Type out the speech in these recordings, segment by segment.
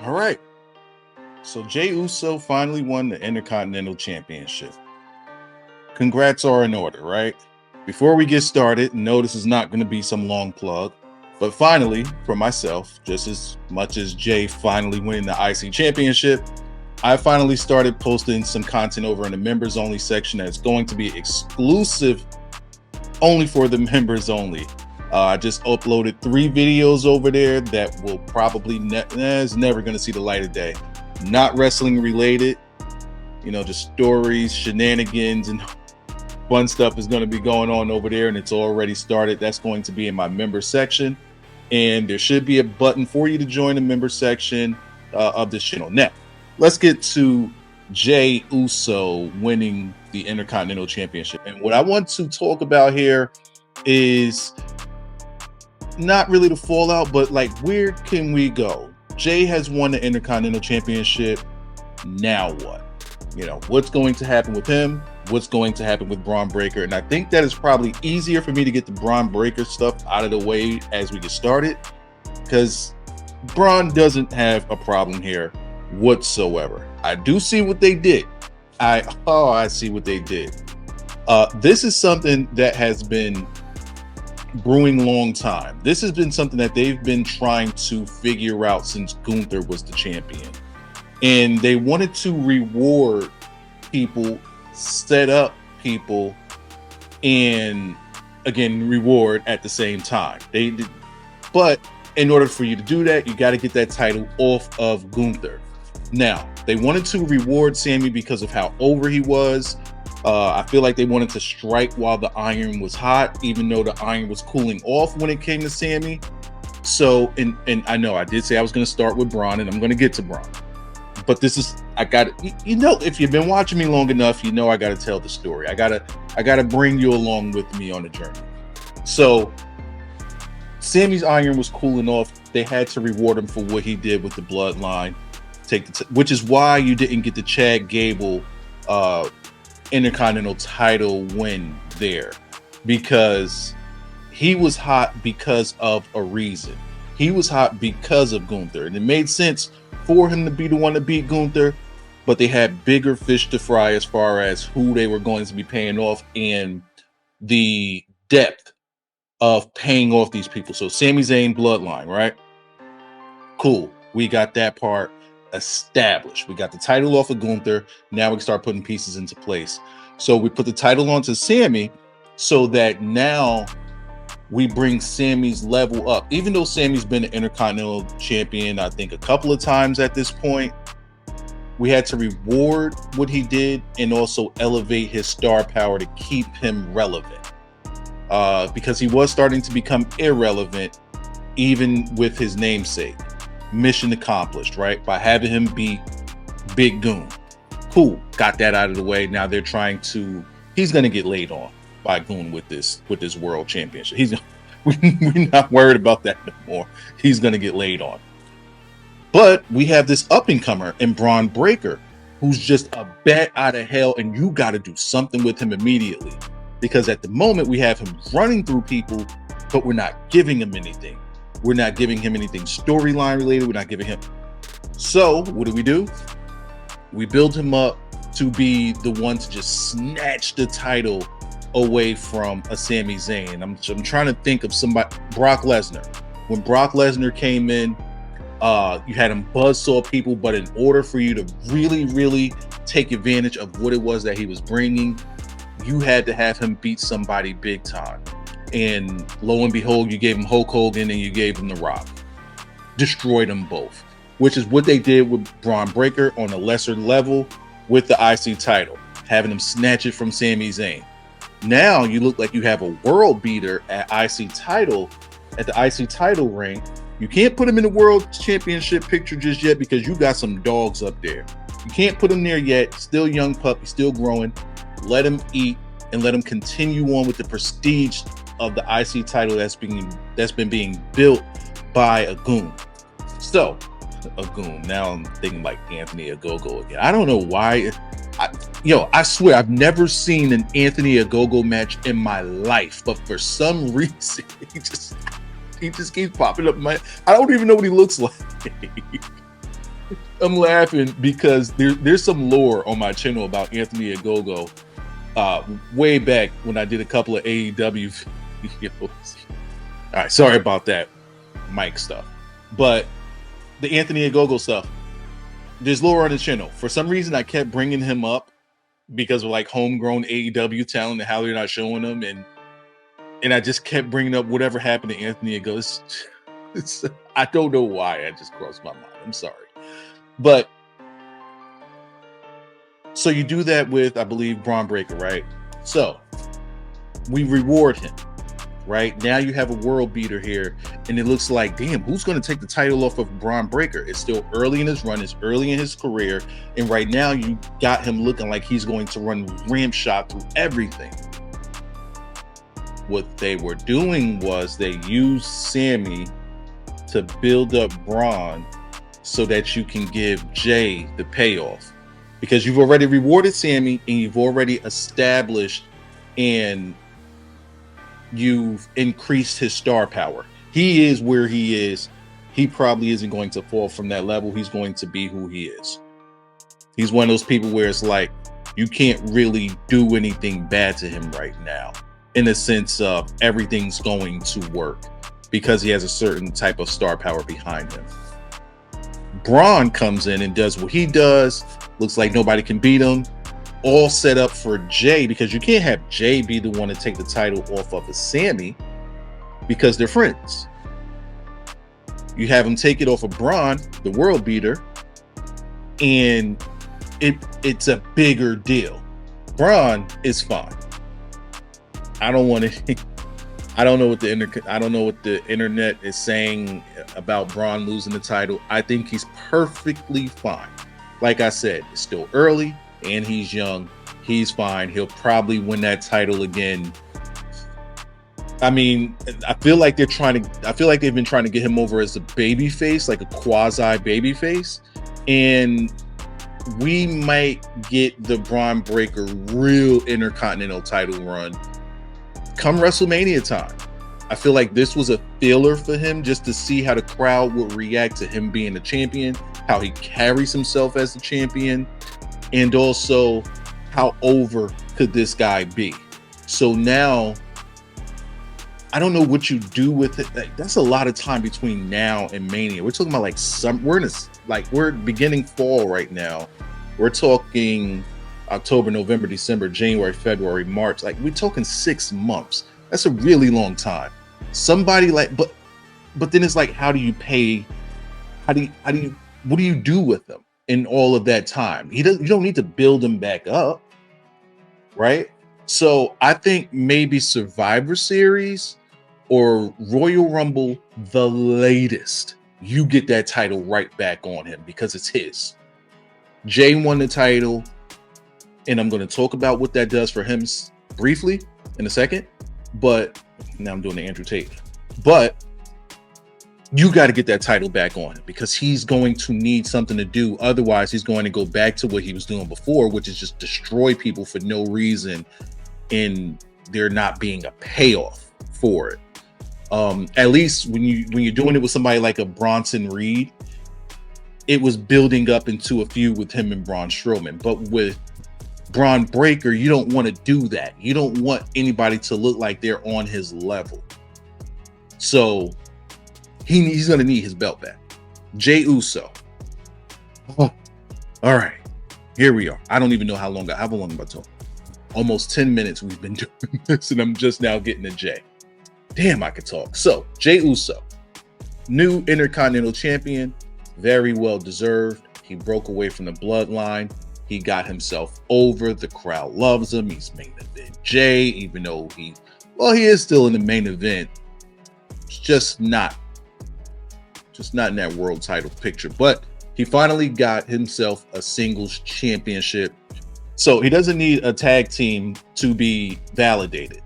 All right. So Jey Uso finally won the Intercontinental Championship. Congrats are in order, right? Before we get started, no, this is not going to be some long plug. But finally, for myself, just as much as Jay finally winning the IC Championship, I finally started posting some content over in the members only section that's going to be exclusive only for the members only. I just uploaded 3 videos over there that will probably is never going to see the light of day. Not wrestling related, just stories, shenanigans, and fun stuff is going to be going on over there, and it's already started. That's going to be in my member section, and there should be a button for you to join the member section of this channel. Now, let's get to Jey Uso winning the Intercontinental Championship. And what I want to talk about here is not really the fallout, but like, where can we go? Jey has won the Intercontinental Championship. Now what? What's going to happen with him? What's going to happen with Braun Breaker? And I think that is probably easier for me to get the Braun Breaker stuff out of the way as we get started, because Braun doesn't have a problem here whatsoever. I do see what they did. I see what they did. This is something that has been brewing long time. This has been something that they've been trying to figure out since Gunther was the champion. And they wanted to reward people, set up people, and again, reward at the same time. But in order for you to do that, you got to get that title off of Gunther. Now, they wanted to reward Sammy because of how over he was. I feel like they wanted to strike while the iron was hot, even though the iron was cooling off when it came to Sammy. So, and I know I did say I was going to start with Braun, and I'm going to get to Braun. But this is, if you've been watching me long enough, I got to tell the story. I gotta bring you along with me on the journey. So, Sammy's iron was cooling off. They had to reward him for what he did with the bloodline. Which is why you didn't get the Chad Gable Intercontinental title win there, because he was hot because of a reason. He was hot because of Gunther, and it made sense for him to be the one to beat Gunther, but they had bigger fish to fry as far as who they were going to be paying off and the depth of paying off these people. So Sami Zayn bloodline, right? Cool. We got that part established. We got the title off of Gunther. Now we can start putting pieces into place. So we put the title onto Sammy so that now we bring Sammy's level up. Even though Sammy's been an Intercontinental Champion, I think a couple of times at this point, we had to reward what he did and also elevate his star power to keep him relevant. Because he was starting to become irrelevant even with his namesake. Mission accomplished, right? By having him beat Big Goon. Cool. Got that out of the way. Now they're he's going to get laid on by Goon with this world championship. We're not worried about that no more. He's going to get laid on. But we have this up-and-comer in Braun Breaker, who's just a bat out of hell, and you got to do something with him immediately. Because at the moment, we have him running through people, but we're not giving him anything. We're not giving him anything storyline related. We're not giving him. So what do? We build him up to be the one to just snatch the title away from a Sami Zayn. I'm trying to think of somebody. Brock Lesnar. When Brock Lesnar came in, you had him buzzsaw people, but in order for you to really, really take advantage of what it was that he was bringing, you had to have him beat somebody big time. And lo and behold, you gave him Hulk Hogan and you gave him The Rock. Destroyed them both, which is what they did with Braun Breaker on a lesser level with the IC title, having him snatch it from Sami Zayn. Now you look like you have a world beater at the IC title ring. You can't put him in the world championship picture just yet because you got some dogs up there. You can't put him there yet. Still young puppy, still growing. Let him eat and let him continue on with the prestige of the IC title that's been being built by a Goon. So, a Goon. Now I'm thinking like Anthony Ogogo again. I don't know why. I swear I've never seen an Anthony Ogogo match in my life, but for some reason he just keeps popping up. I don't even know what he looks like. I'm laughing because there's some lore on my channel about Anthony Ogogo. Way back when I did a couple of AEW videos. All right, sorry about that mic stuff. But the Anthony Ogogo stuff, there's lore on the channel. For some reason, I kept bringing him up because of like homegrown AEW talent and how they're not showing them. And I just kept bringing up whatever happened to Anthony Ogogo. I don't know why. I just crossed my mind. I'm sorry. But so you do that with, I believe, Braun Breaker, right? So we reward him, right? Now you have a world beater here, and it looks like, damn, who's going to take the title off of Braun Breaker? It's still early in his run, it's early in his career, and right now you got him looking like he's going to run ramp shot through everything. What they were doing was they used Sammy to build up Braun so that you can give Jey the payoff. Because you've already rewarded Sammy and you've already established and you've increased his star power. He is where he is. He probably isn't going to fall from that level. He's going to be who he is. He's one of those people where it's like, you can't really do anything bad to him right now, in the sense of everything's going to work because he has a certain type of star power behind him. Braun comes in and does what he does. Looks like nobody can beat him. All set up for Jey, because you can't have Jey be the one to take the title off of a Sammy because they're friends. You have him take it off of Braun, the world beater, and it's a bigger deal. Braun is fine. I don't want to. I don't know what the internet is saying about Braun losing the title. I think he's perfectly fine. Like I said, it's still early and he's young. He's fine. He'll probably win that title again. I mean, I feel like they've been trying to get him over as a baby face, like a quasi baby face. And we might get the Braun Breaker real Intercontinental title run come WrestleMania time. I feel like this was a filler for him just to see how the crowd would react to him being the champion, how he carries himself as the champion, and also how over could this guy be. So now, I don't know what you do with it. That's a lot of time between now and Mania. We're talking about like we're beginning fall right now. We're talking October, November, December, January, February, March. Like, we're talking 6 months. That's a really long time. Somebody like, but then it's like, how do you pay? What do you do with them in all of that time? You don't need to build them back up, right? So I think maybe Survivor Series or Royal Rumble, the latest, you get that title right back on him because it's his. Jey won the title, and I'm going to talk about what that does for him briefly in a second. But now I'm doing the Andrew Tate. But you got to get that title back on him because he's going to need something to do. Otherwise, he's going to go back to what he was doing before, which is just destroy people for no reason, and there not being a payoff for it. At least when you're doing it with somebody like a Bronson Reed, it was building up into a feud with him and Braun Strowman. But with Braun Breaker, you don't want to do that. You don't want anybody to look like they're on his level. So he's going to need his belt back. Jey Uso. Oh, all right, here we are. I don't even know how long have I talking. Almost 10 minutes we've been doing this, and I'm just now getting to Jey. Damn, I could talk. So Jey Uso, new Intercontinental Champion, very well deserved. He broke away from the bloodline. He got himself over. The crowd loves him. He's main event Jey, even though he is still in the main event. It's just not in that world title picture. But he finally got himself a singles championship. So he doesn't need a tag team to be validated.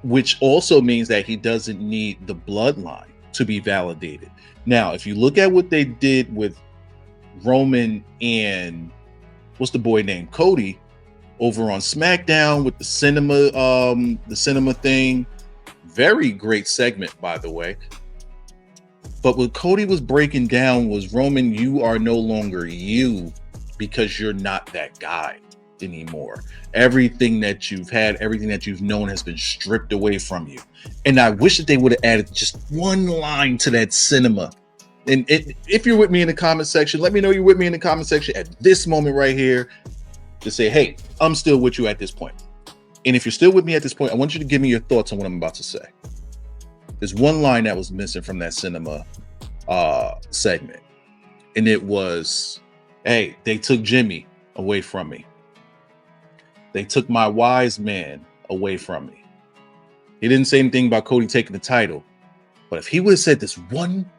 Which also means that he doesn't need the bloodline to be validated. Now, if you look at what they did with Roman and what's the boy named Cody over on SmackDown with the cinema thing, very great segment, by the way. But what Cody was breaking down was, Roman, you are no longer you because you're not that guy anymore. Everything that you've had, everything that you've known has been stripped away from you. And I wish that they would have added just one line to that cinema. And if you're with me in the comment section, let me know you're with me in the comment section at this moment right here to say, hey, I'm still with you at this point. And if you're still with me at this point, I want you to give me your thoughts on what I'm about to say. There's one line that was missing from that cinema segment. And it was, hey, they took Jimmy away from me. They took my wise man away from me. He didn't say anything about Cody taking the title. But if he would have said this one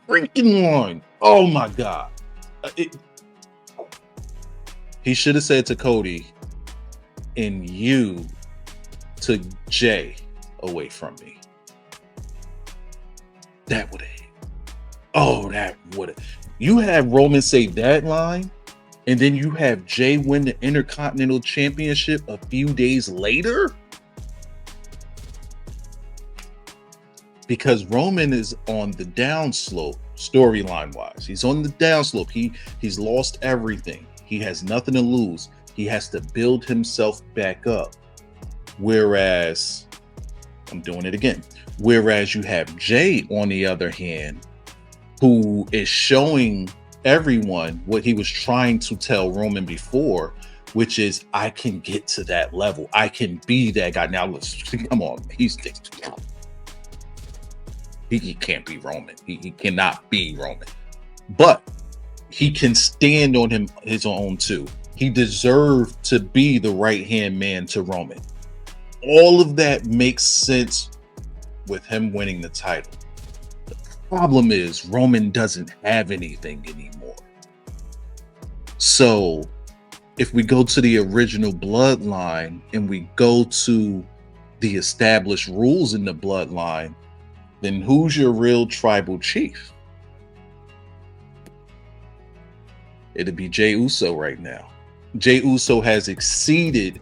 freaking line, oh my God. He should have said to Cody, and you took Jey away from me. That would have. Oh, that would have. You have Roman say that line, and then you have Jey win the Intercontinental Championship a few days later? Because Roman is on the downslope, storyline-wise. He's on the downslope. He's lost everything. He has nothing to lose. He has to build himself back up. Whereas, I'm doing it again. Whereas you have Jey, on the other hand, who is showing everyone what he was trying to tell Roman before, which is, I can get to that level. I can be that guy. Now, listen, come on. He can't be Roman. He cannot be Roman. But he can stand on his own too. He deserved to be the right-hand man to Roman. All of that makes sense with him winning the title. The problem is Roman doesn't have anything anymore. So if we go to the original bloodline and we go to the established rules in the bloodline, then who's your real tribal chief? It'd be Jey Uso right now. Jey Uso has exceeded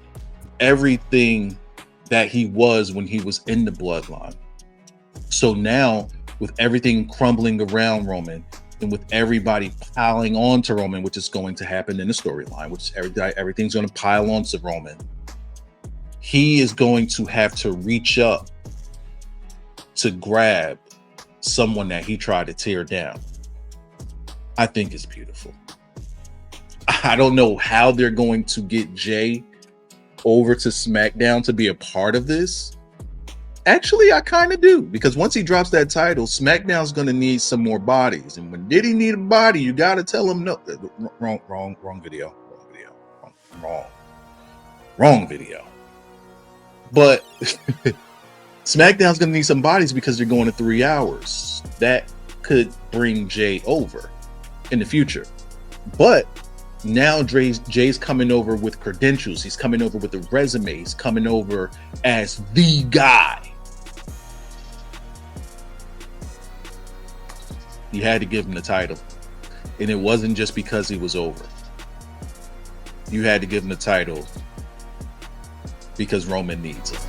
everything that he was when he was in the bloodline. So now, with everything crumbling around Roman, and with everybody piling on to Roman, which is going to happen in the storyline, which everything's going to pile on to Roman, he is going to have to reach up to grab someone that he tried to tear down. I think it's beautiful. I don't know how they're going to get Jey over to SmackDown to be a part of this. Actually, I kind of do, because once he drops that title, SmackDown's going to need some more bodies. And when did he need a body? You got to tell him no. Wrong video. Wrong video. But SmackDown's going to need some bodies because they're going to 3 hours. That could bring Jey over in the future. But now Jay's coming over with credentials. He's coming over with a resume. He's coming over as the guy. You had to give him the title. And it wasn't just because he was over. You had to give him the title because Roman needs it.